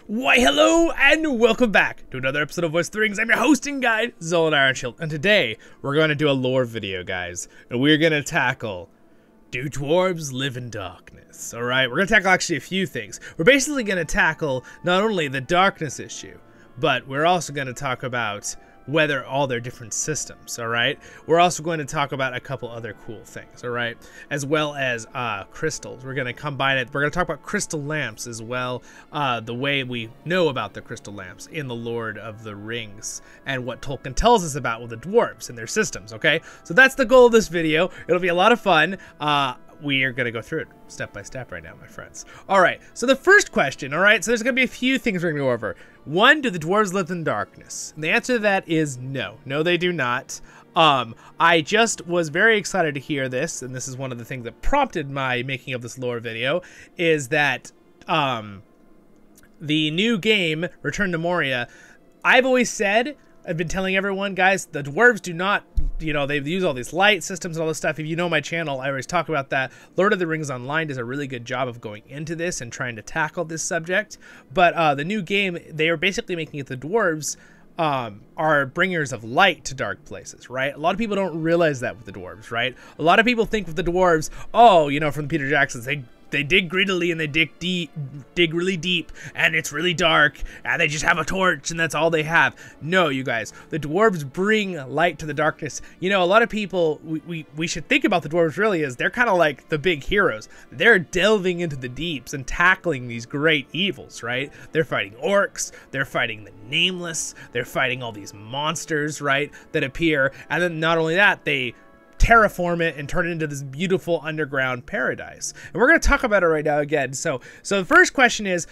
Why, hello, and welcome back to another episode of Voice of the Rings. I'm your hosting guide, Zollin Ironshield, and today we're going to do a lore video, guys, and we're going to tackle, do dwarves live in darkness? Alright, we're going to tackle actually a few things. We're basically going to tackle not only the darkness issue, but we're also going to talk about whether all their different systems, alright? We're also going to talk about a couple other cool things, alright? As well as crystals. We're going to combine it. We're going to talk about crystal lamps as well, the way we know about the crystal lamps in the Lord of the Rings, and what Tolkien tells us about with the dwarves and their systems, okay? So that's the goal of this video. It'll be a lot of fun. We are going to go through it step by step right now, my friends. All right, so the first question, all right, so there's going to be a few things we're going to go over. One, do the dwarves live in darkness? And the answer to that is no. No, they do not. I just was very excited to hear this, and this is one of the things that prompted my making of this lore video, is that the new game, Return to Moria, I've always said, I've been telling everyone, guys, the dwarves do not, you know, they use all these light systems and all this stuff. If you know my channel, I always talk about that. Lord of the Rings Online does a really good job of going into this and trying to tackle this subject. But the new game, they are basically making it the dwarves are bringers of light to dark places, right? A lot of people don't realize that with the dwarves, right? A lot of people think with the dwarves, oh, you know, from Peter Jackson's, they dig greedily and they dig really deep, and it's really dark, and they just have a torch and that's all they have. No, you guys, the dwarves bring light to the darkness. You know, a lot of people, we should think about the dwarves really as they're kind of like the big heroes. They're delving into the deeps and tackling these great evils, right? They're fighting orcs, they're fighting the nameless, they're fighting all these monsters, right, that appear, and then not only that, they terraform it and turn it into this beautiful underground paradise. And we're going to talk about it right now again. So the first question is,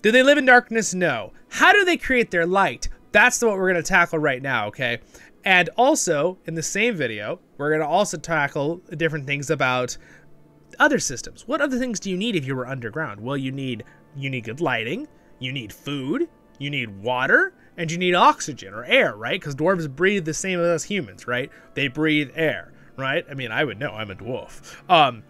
do they live in darkness? No. How do they create their light? That's what we're going to tackle right now, okay? And also, in the same video, we're going to also tackle different things about other systems. What other things do you need if you were underground? Well, you need good lighting, you need food, you need water, and you need oxygen or air, right? Because dwarves breathe the same as us humans, right? They breathe air, right? I mean, I would know, I'm a dwarf.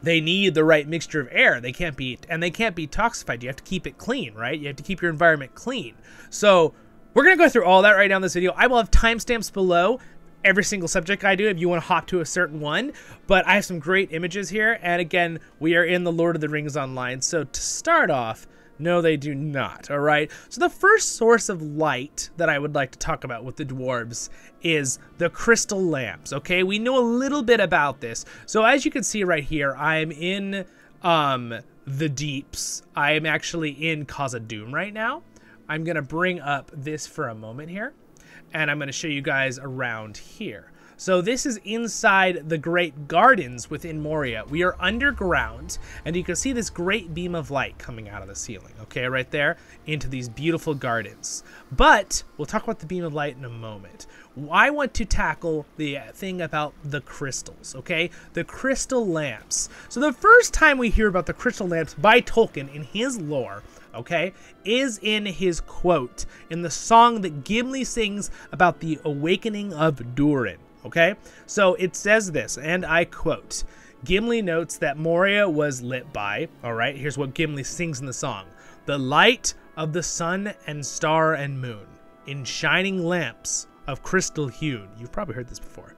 They need the right mixture of air. They can't be toxified. You have to keep it clean, right? You have to keep your environment clean. So we're gonna go through all that right now in this video. I will have timestamps below every single subject I do if you want to hop to a certain one, but I have some great images here. And again, we are in the Lord of the Rings Online. So to start off, no, they do not, all right? So the first source of light that I would like to talk about with the dwarves is the crystal lamps, okay? We know a little bit about this. So as you can see right here, I'm in the deeps. I am actually in Khazad-dûm right now. I'm gonna bring up this for a moment here, and I'm gonna show you guys around here. So this is inside the great gardens within Moria. We are underground, and you can see this great beam of light coming out of the ceiling, okay, right there, into these beautiful gardens. But we'll talk about the beam of light in a moment. I want to tackle the thing about the crystals, okay? The crystal lamps. So the first time we hear about the crystal lamps by Tolkien in his lore, okay, is in his quote, in the song that Gimli sings about the awakening of Durin. Okay, so it says this, and I quote, Gimli notes that Moria was lit by, all right, here's what Gimli sings in the song, the light of the sun and star and moon, in shining lamps of crystal hewn. You've probably heard this before.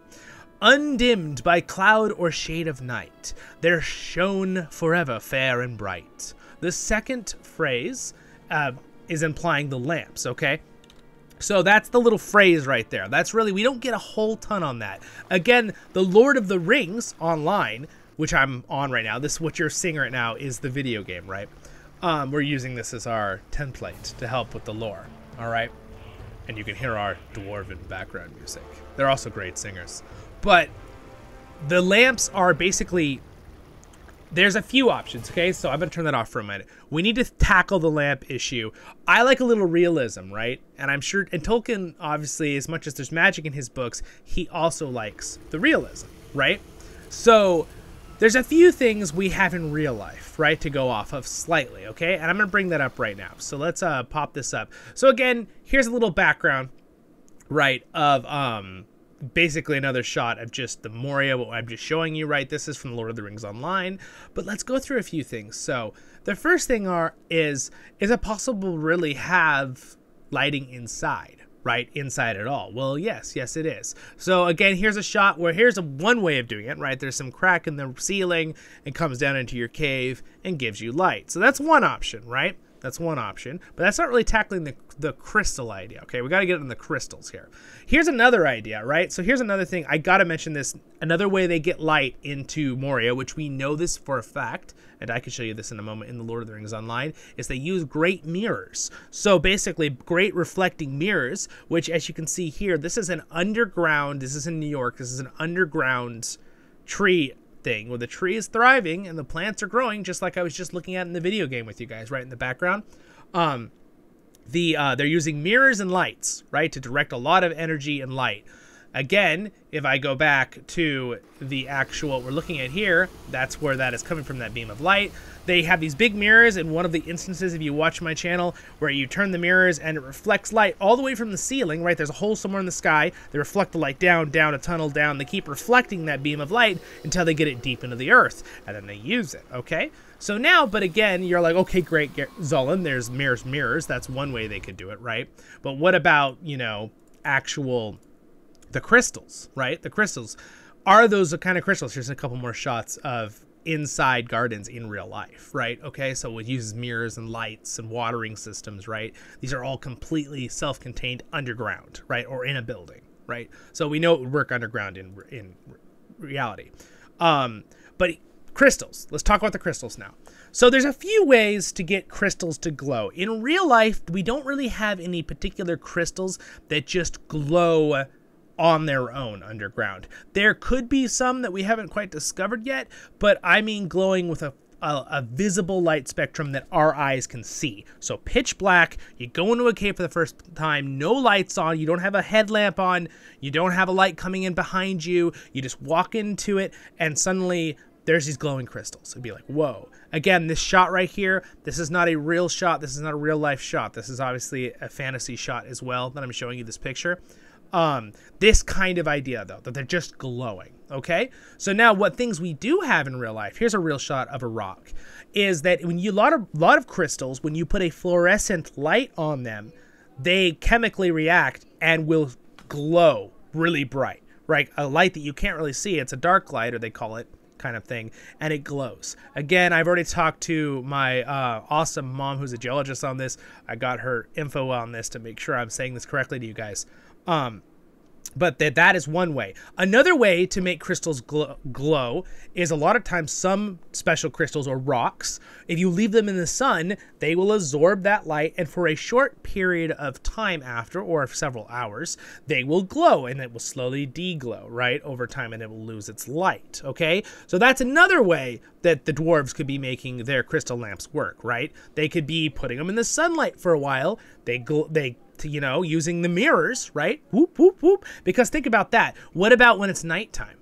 Undimmed by cloud or shade of night, there shone forever fair and bright. The second phrase is implying the lamps, okay? So that's the little phrase right there. That's really, we don't get a whole ton on that. Again, the Lord of the Rings Online, which I'm on right now, this, what you're seeing right now is the video game, right? We're using this as our template to help with the lore, all right? And you can hear our Dwarven background music. They're also great singers. But the lamps are basically, there's a few options, okay? So I'm gonna turn that off for a minute. We need to tackle the lamp issue. I like a little realism, right? And I'm sure, and Tolkien, obviously, as much as there's magic in his books, he also likes the realism, right? So there's a few things we have in real life, right, to go off of slightly, okay? And I'm gonna bring that up right now. So let's pop this up. So again, here's a little background, right, of basically another shot of just the Moria, what I'm just showing you, right? This is from Lord of the Rings Online, but let's go through a few things. So The first thing is it possible to really have lighting inside? Right, inside at all? Well, yes it is. So again, here's a shot where here's one way of doing it, right? There's some crack in the ceiling, it comes down into your cave and gives you light. So that's one option, right? That's one option, but that's not really tackling the crystal idea. Okay, we got to get in the crystals here. Here's another idea, right? So here's another thing. I got to mention this. Another way they get light into Moria, which we know this for a fact, and I can show you this in a moment in the Lord of the Rings Online, is they use great mirrors. So basically, great reflecting mirrors, which as you can see here, this is an underground, this is in New York, this is an underground tree thing where the tree is thriving and the plants are growing, just like I was just looking at in the video game with you guys right in the background. They're using mirrors and lights, right, to direct a lot of energy and light. Again, if I go back to the actual what we're looking at here, that's where that is coming from, that beam of light. They have these big mirrors in one of the instances, if you watch my channel, where you turn the mirrors and it reflects light all the way from the ceiling, right? There's a hole somewhere in the sky. They reflect the light down, a tunnel down. They keep reflecting that beam of light until they get it deep into the earth, and then they use it, okay? So now, but again, you're like, okay, great, Zollin, there's mirrors. That's one way they could do it, right? But what about, you know, the crystals, right? The crystals. Are those the kind of crystals? Here's a couple more shots of inside gardens in real life, right? Okay, so it uses mirrors and lights and watering systems, right? These are all completely self-contained underground, right? Or in a building, right? So we know it would work underground in reality. But crystals, let's talk about the crystals now. So there's a few ways to get crystals to glow. In real life, we don't really have any particular crystals that just glow on their own underground. There could be some that we haven't quite discovered yet, but I mean glowing with a visible light spectrum that our eyes can see. So pitch black, you go into a cave for the first time, no lights on, you don't have a headlamp on, you don't have a light coming in behind you, you just walk into it and suddenly there's these glowing crystals. It'd be like, whoa. Again, this shot right here, this is not a real shot, this is not a real life shot. This is obviously a fantasy shot as well that I'm showing you this picture. This kind of idea, though, that they're just glowing, okay? So now what things we do have in real life, here's a real shot of a rock, is that when you, a lot of crystals, when you put a fluorescent light on them, they chemically react and will glow really bright, right? A light that you can't really see, it's a dark light, or they call it, kind of thing, and it glows. Again, I've already talked to my awesome mom who's a geologist on this. I got her info on this to make sure I'm saying this correctly to you guys. But that is one way. Another way to make crystals glow is a lot of times some special crystals or rocks, if you leave them in the sun, they will absorb that light, and for a short period of time after, or several hours, they will glow, and it will slowly deglow, right, over time, and it will lose its light, okay? So that's another way that the dwarves could be making their crystal lamps work, right? They could be putting them in the sunlight for a while, you know, using the mirrors, right? Whoop, whoop, whoop. Because think about that. What about when it's nighttime,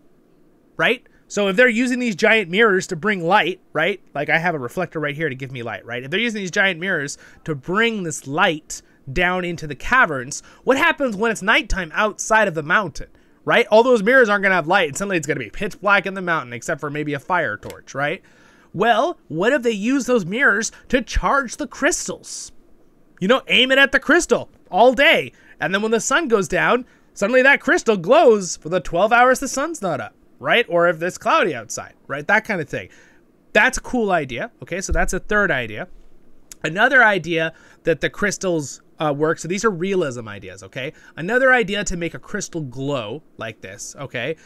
right? So if they're using these giant mirrors to bring light, right? Like I have a reflector right here to give me light, right? If they're using these giant mirrors to bring this light down into the caverns, what happens when it's nighttime outside of the mountain, right? All those mirrors aren't going to have light, and suddenly it's going to be pitch black in the mountain, except for maybe a fire torch, right? Well, what if they use those mirrors to charge the crystals? You know, aim it at the crystal all day. And then when the sun goes down, suddenly that crystal glows for the 12 hours the sun's not up, right? Or if it's cloudy outside, right? That kind of thing. That's a cool idea. Okay, so that's a third idea. Another idea that the crystals work, so these are realism ideas, okay? Another idea to make a crystal glow like this, okay,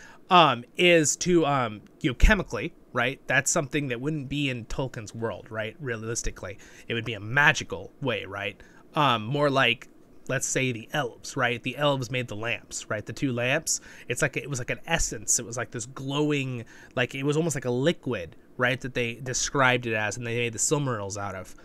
is to, you know, chemically, right? That's something that wouldn't be in Tolkien's world, right? Realistically, it would be a magical way, right? More like, let's say the elves, right? The elves made the lamps, right? The two lamps. It's like it was like an essence. It was like this glowing, like it was almost like a liquid, right? That they described it as, and they made the Silmarils out of.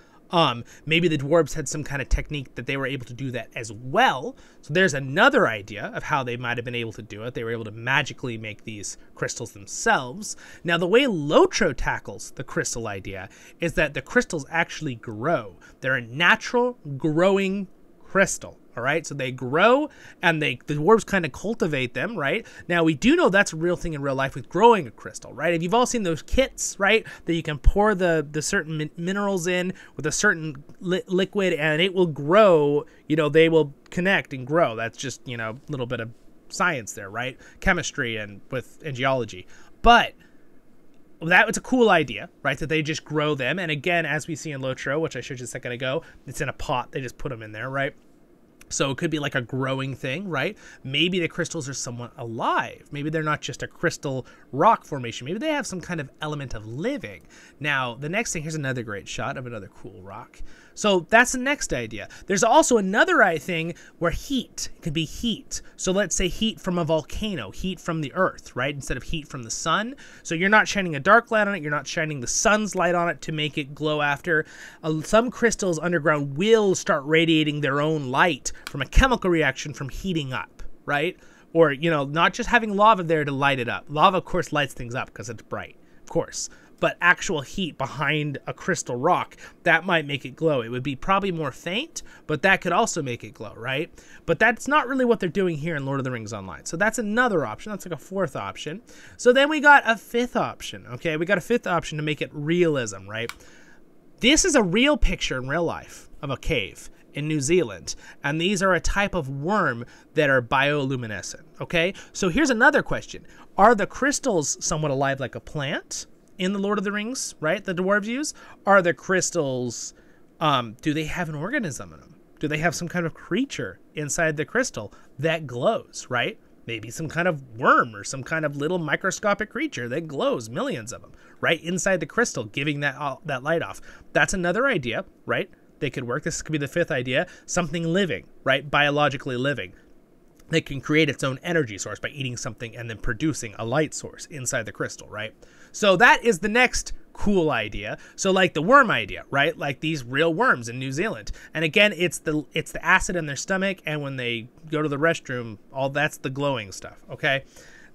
Maybe the dwarves had some kind of technique that they were able to do that as well. So there's another idea of how they might have been able to do it. They were able to magically make these crystals themselves. Now, the way Lotro tackles the crystal idea is that the crystals actually grow. They're a natural growing crystal. All right, so they grow, and the dwarves kind of cultivate them, right? Now, we do know that's a real thing in real life with growing a crystal, right? If you've all seen those kits, right, that you can pour the certain minerals in with a certain liquid, and it will grow, you know, they will connect and grow. That's just, you know, a little bit of science there, right? Chemistry and geology. But that was a cool idea, right? That they just grow them. And again, as we see in Lotro, which I showed you a second ago, it's in a pot. They just put them in there, right? So it could be like a growing thing, right? Maybe the crystals are somewhat alive. Maybe they're not just a crystal rock formation. Maybe they have some kind of element of living. Now, the next thing, here's another great shot of another cool rock. So that's the next idea. There's also another thing where heat, it could be heat. So let's say heat from a volcano, heat from the earth, right? Instead of heat from the sun. So you're not shining a dark light on it. You're not shining the sun's light on it to make it glow after. Some crystals underground will start radiating their own light from a chemical reaction from heating up, right? Or, you know, not just having lava there to light it up. Lava, of course, lights things up because it's bright, of course. But actual heat behind a crystal rock, that might make it glow. It would be probably more faint, but that could also make it glow, right? But that's not really what they're doing here in Lord of the Rings Online. So that's another option. That's like a fourth option. So then we got a fifth option, okay? We got a fifth option to make it realism, right? This is a real picture in real life of a cave in New Zealand, and these are a type of worm that are bioluminescent, okay? So here's another question. Are the crystals somewhat alive like a plant in the Lord of the Rings, right, the dwarves use? Are the crystals, do they have an organism in them? Do they have some kind of creature inside the crystal that glows, right? Maybe some kind of worm or some kind of little microscopic creature that glows, millions of them, right, inside the crystal, giving that light off. That's another idea, right? They could work. This could be the fifth idea. Something living, right? Biologically living. They can create its own energy source by eating something and then producing a light source inside the crystal, right? So that is the next cool idea. So like the worm idea, right? Like these real worms in New Zealand. And again, it's the acid in their stomach, and when they go to the restroom, all that's the glowing stuff, okay?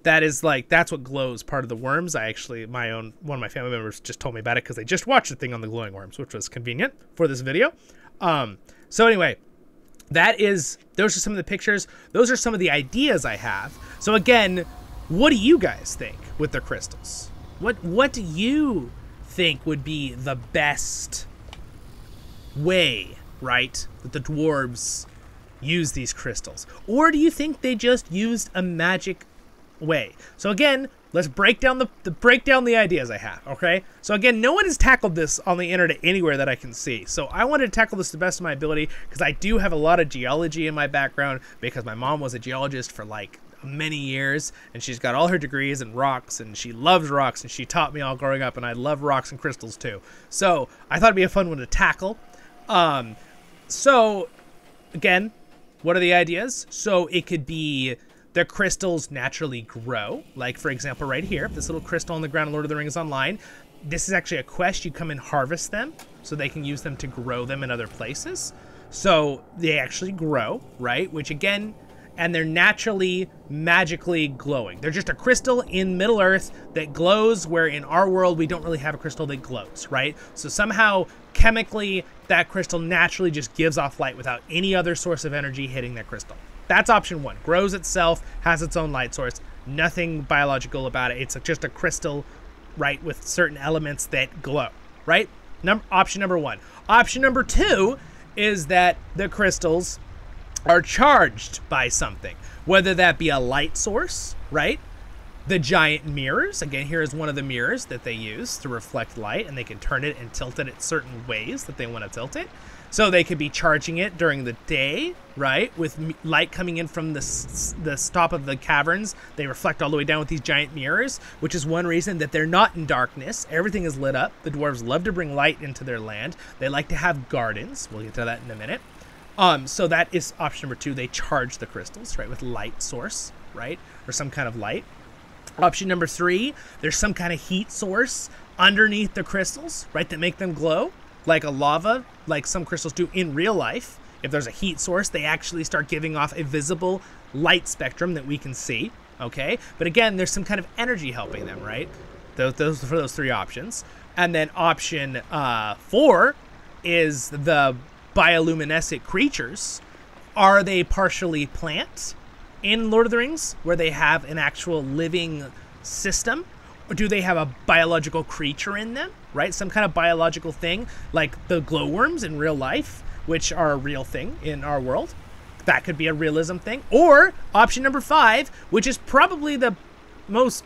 That is like, that's what glows part of the worms. I actually, one of my family members just told me about it because they just watched the thing on the glowing worms, which was convenient for this video. So anyway, those are some of the pictures. Those are some of the ideas I have. So again, what do you guys think with the crystals? What do you think would be the best way, right, that the dwarves use these crystals? Or do you think they just used a magic way? So again, let's break down the ideas I have, okay? So again, no one has tackled this on the internet anywhere that I can see. So I wanted to tackle this to the best of my ability because I do have a lot of geology in my background because my mom was a geologist for like many years, and she's got all her degrees in rocks, and she loves rocks, and she taught me all growing up, and I love rocks and crystals too. So I thought it'd be a fun one to tackle. So again, what are the ideas? So it could be the crystals naturally grow, like for example right here, this little crystal on the ground in Lord of the Rings Online. This is actually a quest. You come and harvest them so they can use them to grow them in other places. So they actually grow, right? Which again, and they're naturally, magically glowing. They're just a crystal in Middle Earth that glows, where in our world, we don't really have a crystal that glows, right? So somehow, chemically, that crystal naturally just gives off light without any other source of energy hitting that crystal. That's option one. Grows itself, has its own light source, nothing biological about it. It's just a crystal, right, with certain elements that glow, right? Option number one. Option number two is that the crystals are charged by something, whether that be a light source, right? The giant mirrors, again, here is one of the mirrors that they use to reflect light, and they can turn it and tilt it at certain ways that they want to tilt it. So they could be charging it during the day, right? With light coming in from the top of the caverns. They reflect all the way down with these giant mirrors, which is one reason that they're not in darkness. Everything is lit up. The dwarves love to bring light into their land. They like to have gardens. We'll get to that in a minute. So that is option number two. They charge the crystals, right, with light source, right, or some kind of light. Option number three, there's some kind of heat source underneath the crystals, right, that make them glow, like a lava, like some crystals do in real life. If there's a heat source, they actually start giving off a visible light spectrum that we can see, okay? But again, there's some kind of energy helping them, right? Those for those three options. And then option four is the bioluminescent creatures Are they partially plant in Lord of the Rings, where they have an actual living system? Or do they have a biological creature in them, right? Some kind of biological thing, like the glowworms in real life, which are a real thing in our world. That could be a realism thing. Or option number 5, which is probably the most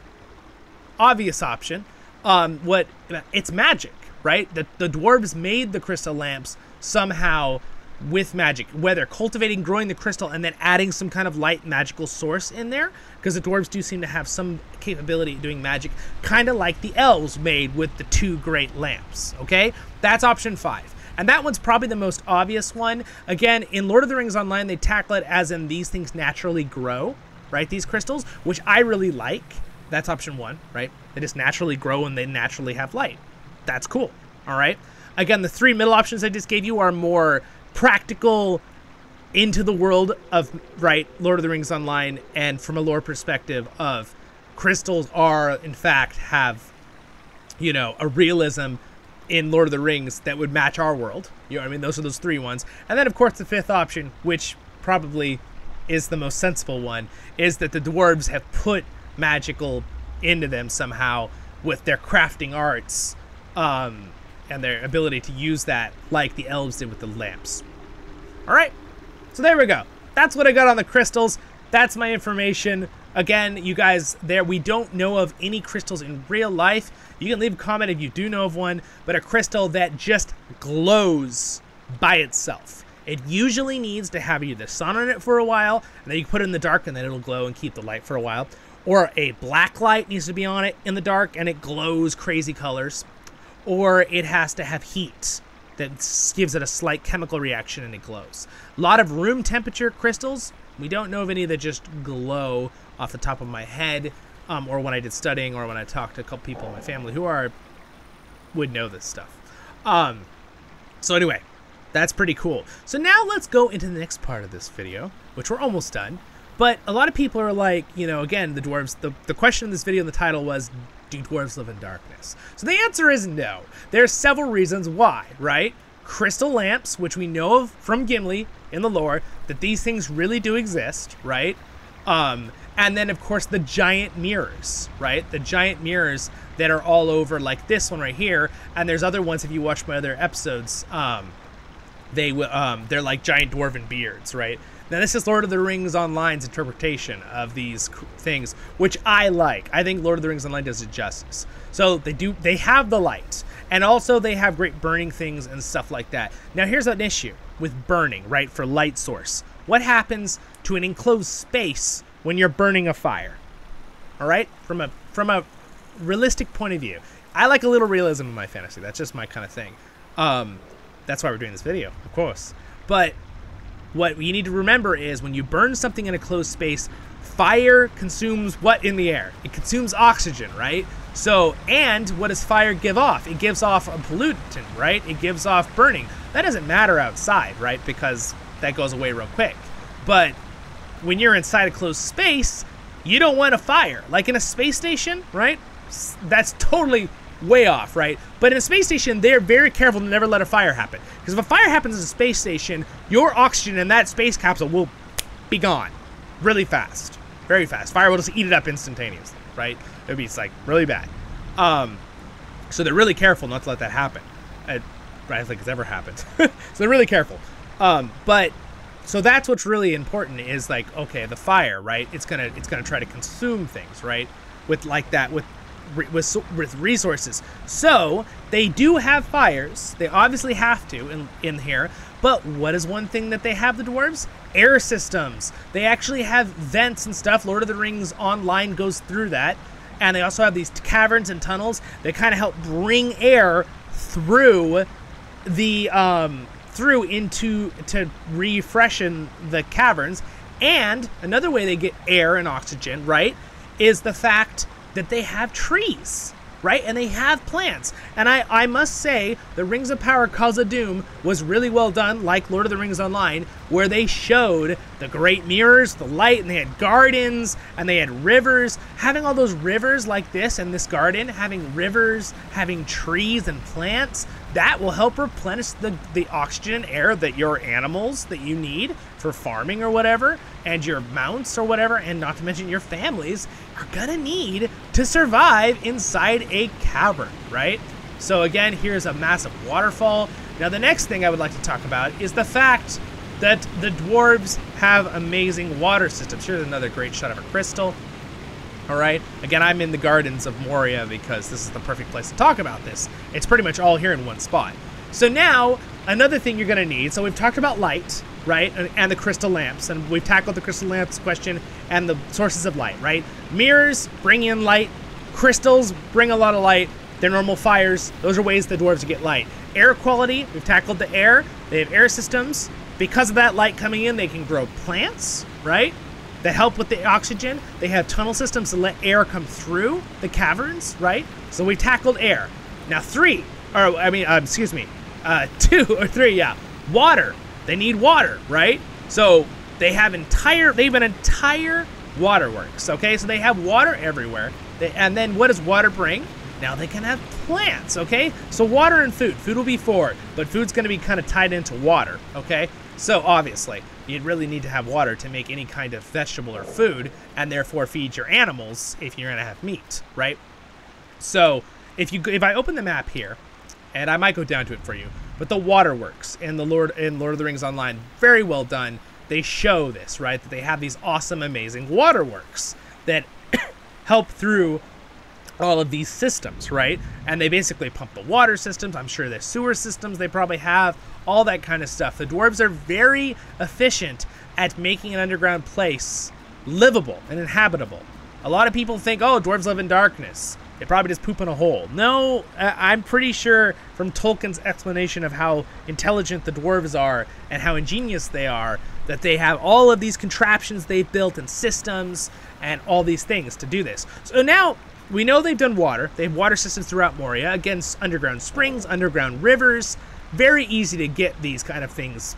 obvious option. It's magic, right? The dwarves made the crystal lamps somehow with magic, whether cultivating, growing the crystal, and then adding some kind of light magical source in there, because the dwarves do seem to have some capability of doing magic, kind of like the elves made with the 2 great lamps, okay? That's option 5. And that one's probably the most obvious one. Again, in Lord of the Rings Online, they tackle it as in these things naturally grow, right? These crystals, which I really like. That's option 1, right? They just naturally grow and they naturally have light. That's cool, all right? Again, the 3 middle options I just gave you are more practical, into the world of, right, Lord of the Rings Online, and from a lore perspective of crystals are, in fact, have, you know, a realism in Lord of the Rings that would match our world. You know what I mean? Those are those 3 ones. And then, of course, the 5th option, which probably is the most sensible one, is that the dwarves have put magical into them somehow with their crafting arts, and their ability to use that like the elves did with the lamps. All right, so there we go. That's what I got on the crystals. That's my information. Again, you guys, we don't know of any crystals in real life. You can leave a comment if you do know of one, but a crystal that just glows by itself. It usually needs to have either sun on it for a while, and then you put it in the dark and then it'll glow and keep the light for a while. Or a black light needs to be on it in the dark and it glows crazy colors. Or it has to have heat that gives it a slight chemical reaction and it glows. A lot of room temperature crystals, we don't know of any that just glow off the top of my head, or when I did studying, or when I talked to a couple people in my family who would know this stuff. So anyway, that's pretty cool. So now let's go into the next part of this video, which we're almost done. But a lot of people are like, you know, again, the dwarves, the question in this video in the title was, do dwarves live in darkness? So the answer is no. There's several reasons why, right? Crystal lamps, which we know of from Gimli in the lore, that these things really do exist, right? And then, of course, the giant mirrors, right? The giant mirrors that are all over, like this one right here. And there's other ones, if you watch my other episodes, they're like giant dwarven beards, right? Now, this is Lord of the Rings Online's interpretation of these things, which I like. I think Lord of the Rings Online does it justice. So they have the light, and also they have great burning things and stuff like that. Now, here's an issue with burning, right, for light source. What happens to an enclosed space when you're burning a fire? All right, from a realistic point of view, I like a little realism in my fantasy. That's just my kind of thing. That's why we're doing this video, of course. But what you need to remember is when you burn something in a closed space, fire consumes what in the air? It consumes oxygen, right? So, and what does fire give off? It gives off a pollutant, right? It gives off burning. That doesn't matter outside, right? Because that goes away real quick. But when you're inside a closed space, you don't want a fire. Like in a space station, right? That's totally way off, right? But in a space station, they're very careful to never let a fire happen. Because if a fire happens in a space station, your oxygen in that space capsule will be gone really fast. Very fast. Fire will just eat it up instantaneously, right? It would be like really bad. So they're really careful not to let that happen. I don't think it's ever happened. So they're really careful. But so that's what's really important is like, okay, the fire, right? It's gonna try to consume things, right? With like that, with resources. So they do have fires. They obviously have to in here. But what is one thing that they have, the dwarves? Air systems. They actually have vents and stuff. Lord of the Rings Online goes through that. And they also have these caverns and tunnels that kind of help bring air through the to refreshen the caverns. And another way they get air and oxygen, right, is the fact that they have trees, right? And they have plants. And I must say, the Rings of Power Khazad-dûm was really well done, like Lord of the Rings Online, where they showed the great mirrors, the light, and they had gardens, and they had rivers. Having all those rivers like this and this garden, having rivers, having trees and plants, that will help replenish the oxygen and air that your animals that you need for farming or whatever, and your mounts or whatever, and not to mention your families, are gonna need to survive inside a cavern, right? So again, here's a massive waterfall. Now the next thing I would like to talk about is the fact that the dwarves have amazing water systems. Here's another great shot of a crystal. All right, again, I'm in the gardens of Moria because this is the perfect place to talk about this. It's pretty much all here in one spot. So now, another thing you're gonna need, so we've talked about light, right, and the crystal lamps, and we've tackled the crystal lamps question and the sources of light, right? Mirrors bring in light, crystals bring a lot of light, they're normal fires, those are ways the dwarves get light. Air quality, we've tackled the air, they have air systems. Because of that light coming in, they can grow plants, right? That help with the oxygen. They have tunnel systems to let air come through the caverns, right? So we tackled air. Now 2 or 3, yeah. Water. They need water, right? So they have an entire waterworks, okay? So they have water everywhere. And then what does water bring? Now they can have plants, okay? So water and food. Food will be 4, but food's gonna be kind of tied into water, okay? So obviously, you'd really need to have water to make any kind of vegetable or food, and therefore feed your animals if you're gonna have meat, right? So if I open the map here, and I might go down to it for you, but the waterworks in Lord of the Rings Online, very well done. They show this, right? That they have these awesome, amazing waterworks that help through all of these systems, right? And they basically pump the water systems. I'm sure there's sewer systems they probably have, all that kind of stuff. The dwarves are very efficient at making an underground place livable and inhabitable. A lot of people think, oh, dwarves live in darkness. They probably just poop in a hole. No, I'm pretty sure from Tolkien's explanation of how intelligent the dwarves are and how ingenious they are, that they have all of these contraptions they've built and systems and all these things to do this. So now, we know they've done water. They have water systems throughout Moria, against underground springs, underground rivers. Very easy to get these kind of things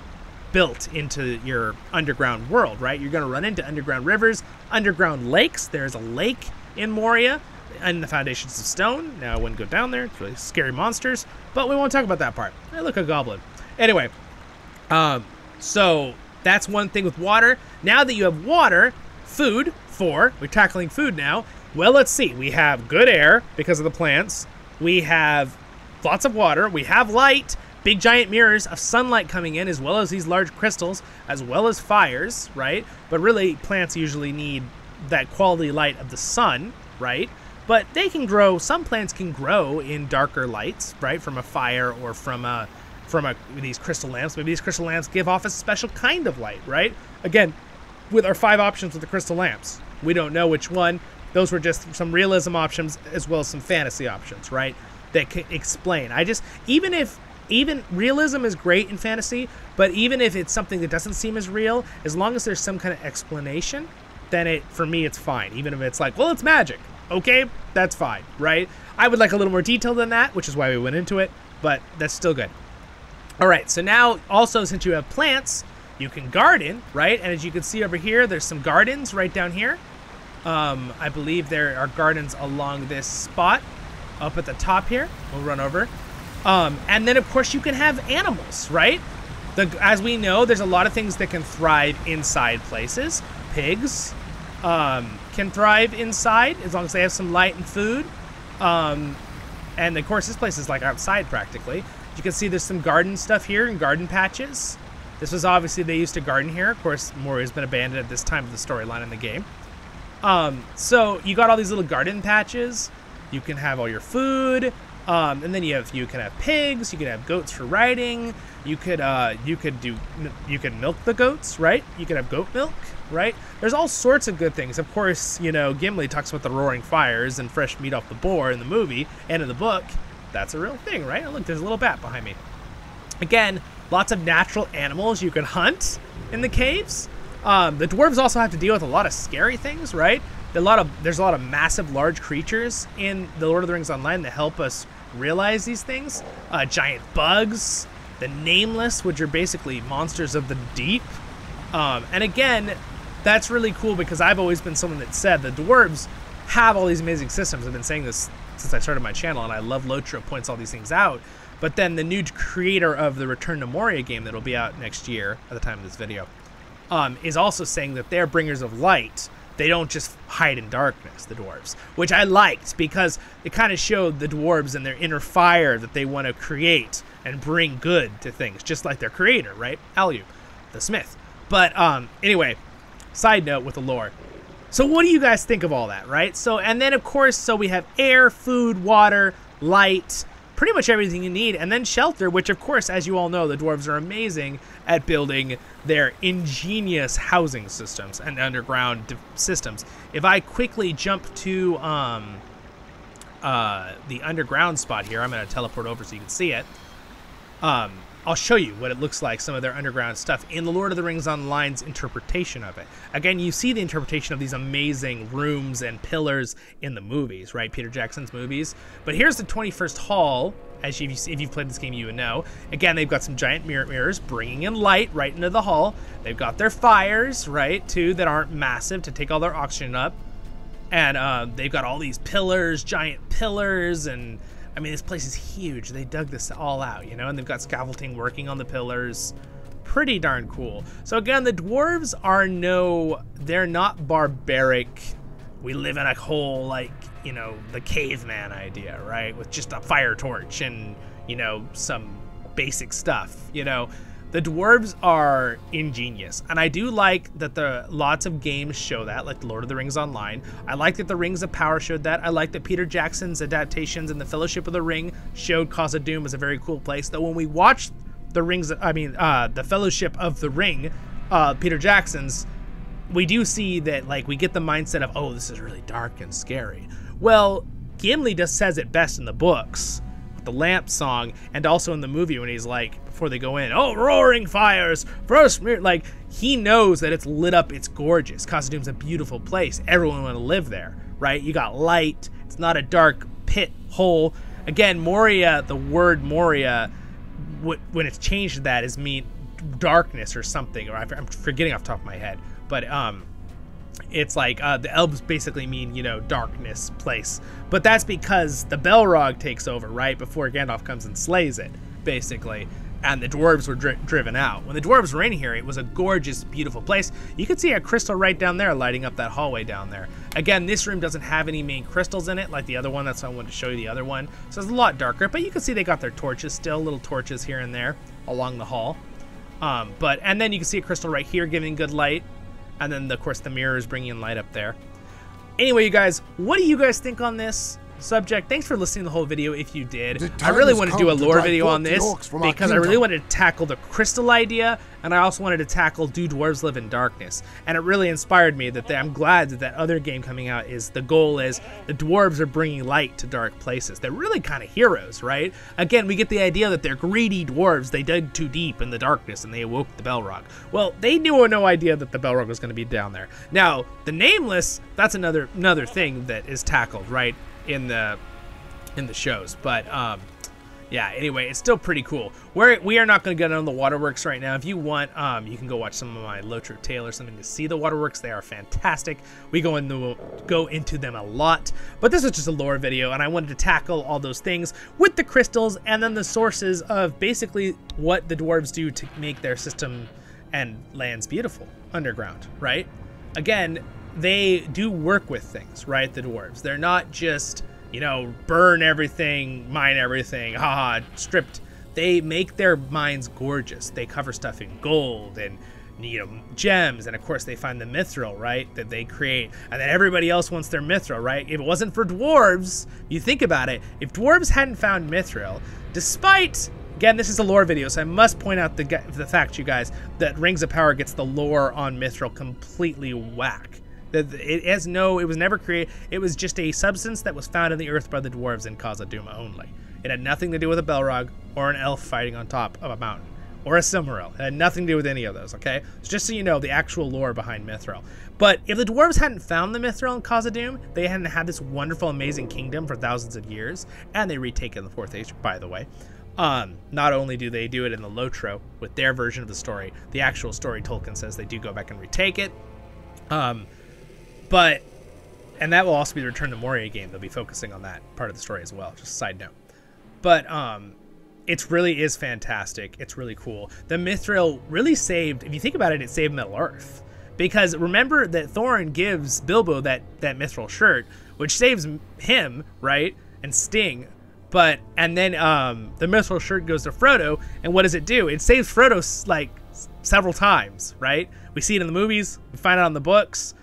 built into your underground world, right? You're going to run into underground rivers, underground lakes. There's a lake in Moria and the Foundations of Stone. Now, I wouldn't go down there. It's really scary monsters, but we won't talk about that part. Hey, look, a goblin. Anyway, so that's one thing with water. Now that you have water, food, we're tackling food now. Well, let's see. We have good air because of the plants. We have lots of water. We have light, big giant mirrors of sunlight coming in, as well as these large crystals, as well as fires, right? But really, plants usually need that quality light of the sun, right? But they can grow, some plants can grow in darker lights, right? From a fire or from these crystal lamps. Maybe these crystal lamps give off a special kind of light, right? Again, with our 5 options with the crystal lamps, we don't know which one. Those were just some realism options as well as some fantasy options, right? That can explain. Even realism is great in fantasy, but even if it's something that doesn't seem as real, as long as there's some kind of explanation, then for me, it's fine. Even if it's like, well, it's magic. Okay, that's fine, right? I would like a little more detail than that, which is why we went into it, but that's still good. All right, so now also since you have plants, you can garden, right? And as you can see over here, there's some gardens right down here. I believe there are gardens along this spot up at the top here. We'll run over. And then, of course, you can have animals, right? As we know, there's a lot of things that can thrive inside places. Pigs can thrive inside as long as they have some light and food. And, of course, this place is like outside practically. You can see there's some garden stuff here and garden patches. This was obviously, they used to garden here. Of course, Moria's been abandoned at this time of the storyline in the game. So you got all these little garden patches. You can have all your food. And then you can have pigs. You can have goats for riding. You could milk the goats, right? You could have goat milk, right? There's all sorts of good things. Of course, Gimli talks about the roaring fires and fresh meat off the boar in the movie and in the book. That's a real thing, right? Oh, look, there's a little bat behind me. Again, lots of natural animals you can hunt in the caves. The dwarves also have to deal with a lot of scary things, right? There's a lot of massive, large creatures in the Lord of the Rings Online that help us realize these things. Giant bugs, the Nameless, which are basically monsters of the deep. And again, that's really cool because I've always been someone that said the dwarves have all these amazing systems. I've been saying this since I started my channel, and I love Lotro points all these things out. But then the new creator of the Return to Moria game that'll be out next year at the time of this video is also saying that they're bringers of light. They don't just hide in darkness, the dwarves, which I liked because it kind of showed the dwarves and their inner fire that they want to create and bring good to things, just like their creator, right? Alyu, the smith. But anyway, side note with the lore. So what do you guys think of all that, right? So, and then of course, so we have air, food, water, light, pretty much everything you need, and then shelter, which of course, as you all know, the dwarves are amazing at building their ingenious housing systems and underground systems. If I quickly jump to the underground spot here, I'm going to teleport over so you can see it. I'll show you what it looks like, some of their underground stuff in the Lord of the Rings Online's interpretation of it. Again, you see the interpretation of these amazing rooms and pillars in the movies, right? Peter Jackson's movies. But here's the 21st Hall. As if you've played this game, you would know. Again, they've got some giant mirrors bringing in light right into the hall. They've got their fires, right, too, that aren't massive to take all their oxygen up. And they've got all these pillars, giant pillars, and I mean, this place is huge. They dug this all out, you know, and they've got scaffolding working on the pillars. Pretty darn cool. So again, the dwarves are they're not barbaric. We live in a hole like, you know, the caveman idea, right? With just a fire torch and, you know, some basic stuff, you know. The dwarves are ingenious, and I do like that lots of games show that, like the Lord of the Rings Online. I like that the Rings of Power showed that. I like that Peter Jackson's adaptations and the Fellowship of the Ring showed Khazad-dûm as a very cool place. Though when we watch the Fellowship of the Ring, Peter Jackson's, we do see that, like, we get the mindset of, oh, this is really dark and scary. Well, Gimli just says it best in the books, the lamp song, and also in the movie when he's like, before they go in, oh, roaring fires, first, like, he knows that it's lit up, it's gorgeous. Khazad-dûm's a beautiful place. Everyone want to live there, right? You got light. It's not a dark pit hole. Again, Moria, the word Moria, when it's changed to that, is mean darkness or something, or I'm forgetting off the top of my head, but it's like the elves basically mean, you know, darkness place. But that's because the Balrog takes over, right? Before Gandalf comes and slays it, basically. And the dwarves were driven out. When the dwarves were in here, it was a gorgeous, beautiful place. You can see a crystal right down there lighting up that hallway down there. Again, this room doesn't have any main crystals in it like the other one. That's why I wanted to show you the other one. So it's a lot darker, but you can see they got their torches still, little torches here and there along the hall. And then you can see a crystal right here giving good light. And then, of course, the mirror is bringing in light up there. Anyway, you guys, what do you guys think on this subject? Thanks for listening to the whole video if you did. I really want to do a lore video on this because I really wanted to tackle the crystal idea, and I also wanted to tackle do dwarves live in darkness. And it really inspired me that I'm glad that other game coming out is the goal is the dwarves are bringing light to dark places. They're really kind of heroes, right? Again, we get the idea that they're greedy dwarves. They dug too deep in the darkness and they awoke the Balrog. Well, they knew no idea that the Balrog was going to be down there. Now, the Nameless, that's another thing that is tackled, right? In the shows, but yeah, anyway, it's still pretty cool. We are not going to get on the waterworks right now. If you want, you can go watch some of my Lotro tale or something to see the waterworks. They are fantastic. We go into them a lot, but this is just a lore video, and I wanted to tackle all those things with the crystals and then the sources of basically what the dwarves do to make their system and lands beautiful underground, right? Again, they do work with things, right? The dwarves. They're not just, you know, burn everything, mine everything, haha, stripped. They make their mines gorgeous. They cover stuff in gold and, you know, gems, and of course they find the mithril, right, that they create, and then everybody else wants their mithril, right? If it wasn't for dwarves, you think about it, if dwarves hadn't found mithril, despite, again, this is a lore video, so I must point out the fact, you guys, that Rings of Power gets the lore on mithril completely whack. It was never created. It was just a substance that was found in the earth by the dwarves in Khazad-dûm only. It had nothing to do with a Balrog or an elf fighting on top of a mountain or a Silmaril. It had nothing to do with any of those, okay? So just so you know, the actual lore behind Mithril. But if the dwarves hadn't found the Mithril in Khazad-dûm, they hadn't had this wonderful, amazing kingdom for thousands of years, and they retaken the Fourth Age, by the way. Not only do they do it in the Lotro with their version of the story, the actual story Tolkien says they do go back and retake it. And that will also be the Return to Moria game. They'll be focusing on that part of the story as well, just a side note. But it really is fantastic. It's really cool. The Mithril really saved, if you think about it, it saved Middle Earth. Because remember that Thorin gives Bilbo that Mithril shirt, which saves him, right? And Sting. And then the Mithril shirt goes to Frodo, and what does it do? It saves Frodo, like, several times, right? We see it in the movies, we find it on the books.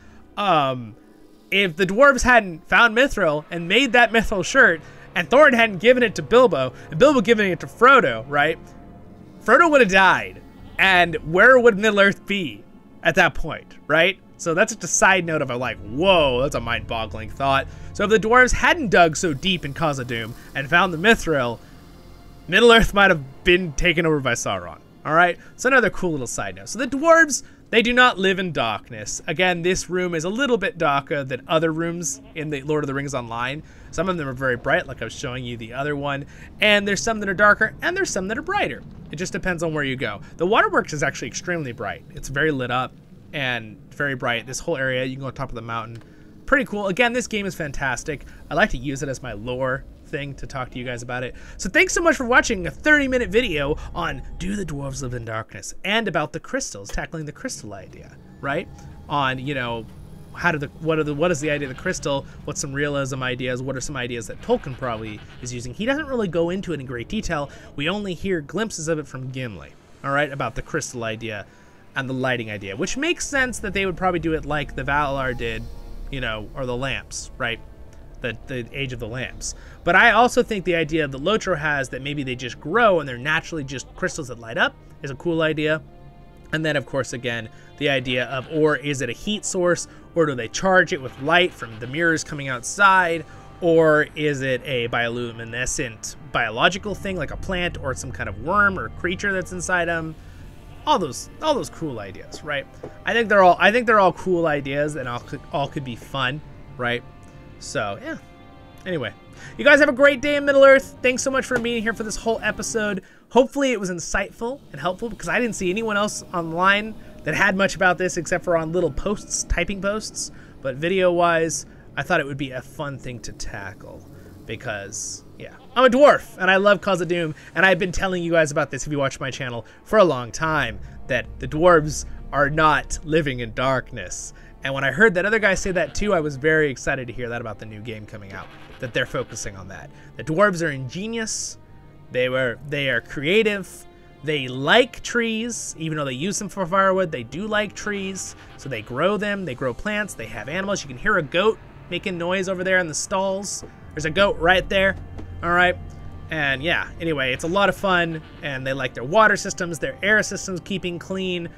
If the dwarves hadn't found Mithril and made that Mithril shirt, and Thorin hadn't given it to Bilbo, and Bilbo giving it to Frodo, right? Frodo would have died, and where would Middle-earth be at that point, right? So that's just a side note of a, like, whoa, that's a mind-boggling thought. So if the dwarves hadn't dug so deep in Khazad-dûm and found the Mithril, Middle-earth might have been taken over by Sauron, all right? So another cool little side note. So the dwarves, they do not live in darkness. Again, this room is a little bit darker than other rooms in the Lord of the Rings Online. Some of them are very bright, like I was showing you the other one, and there's some that are darker, and there's some that are brighter. It just depends on where you go. The waterworks is actually extremely bright. It's very lit up and very bright. This whole area, you can go on top of the mountain. Pretty cool. Again, this game is fantastic. I like to use it as my lore thing to talk to you guys about it. So thanks so much for watching a 30-minute video on Do the Dwarves Live in Darkness and about the crystals, tackling the crystal idea, right? On, you know, what is the idea of the crystal? What's some realism ideas? What are some ideas that Tolkien probably is using? He doesn't really go into it in great detail. We only hear glimpses of it from Gimli, all right, about the crystal idea and the lighting idea, which makes sense that they would probably do it like the Valar did, you know, or the lamps, right? The age of the lamps. But I also think the idea that Lotro has, that maybe they just grow and they're naturally just crystals that light up, is a cool idea. And then, of course, again, the idea of, or is it a heat source, or do they charge it with light from the mirrors coming outside, or is it a bioluminescent biological thing like a plant or some kind of worm or creature that's inside them? All those cool ideas, right? I think they're all cool ideas, and all could be fun, right? So yeah. Anyway, you guys have a great day in Middle Earth. Thanks so much for being here for this whole episode. Hopefully it was insightful and helpful, because I didn't see anyone else online that had much about this except for on little posts, typing posts. But video-wise, I thought it would be a fun thing to tackle because, yeah, I'm a dwarf and I love Khazad-dûm, and I've been telling you guys about this, if you watch my channel, for a long time, that the dwarves are not living in darkness. And when I heard that other guy say that too, I was very excited to hear that about the new game coming out, that they're focusing on that. The dwarves are ingenious, they are creative, they like trees, even though they use them for firewood, they do like trees, so they grow them, they grow plants, they have animals. You can hear a goat making noise over there in the stalls. There's a goat right there, all right? And yeah, anyway, it's a lot of fun, and they like their water systems, their air systems keeping clean.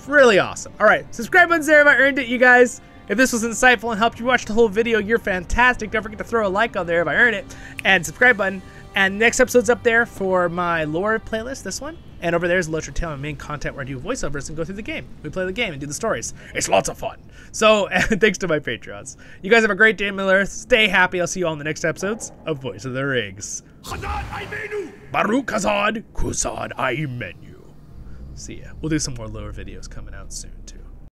Really awesome. All right, subscribe button's there if I earned it, you guys. If this was insightful and helped you watch the whole video, you're fantastic. Don't forget to throw a like on there if I earned it, and subscribe button. And next episode's up there for my lore playlist, this one. And over there's Lotro Tale, my main content where I do voiceovers and go through the game. We play the game and do the stories. It's lots of fun. So thanks to my Patreons. You guys have a great day in Middle Earth. Stay happy. I'll see you all in the next episodes of Voice of the Rings. Baruch Hazad Kusad Aimenu. See ya. We'll do some more lore videos coming out soon too.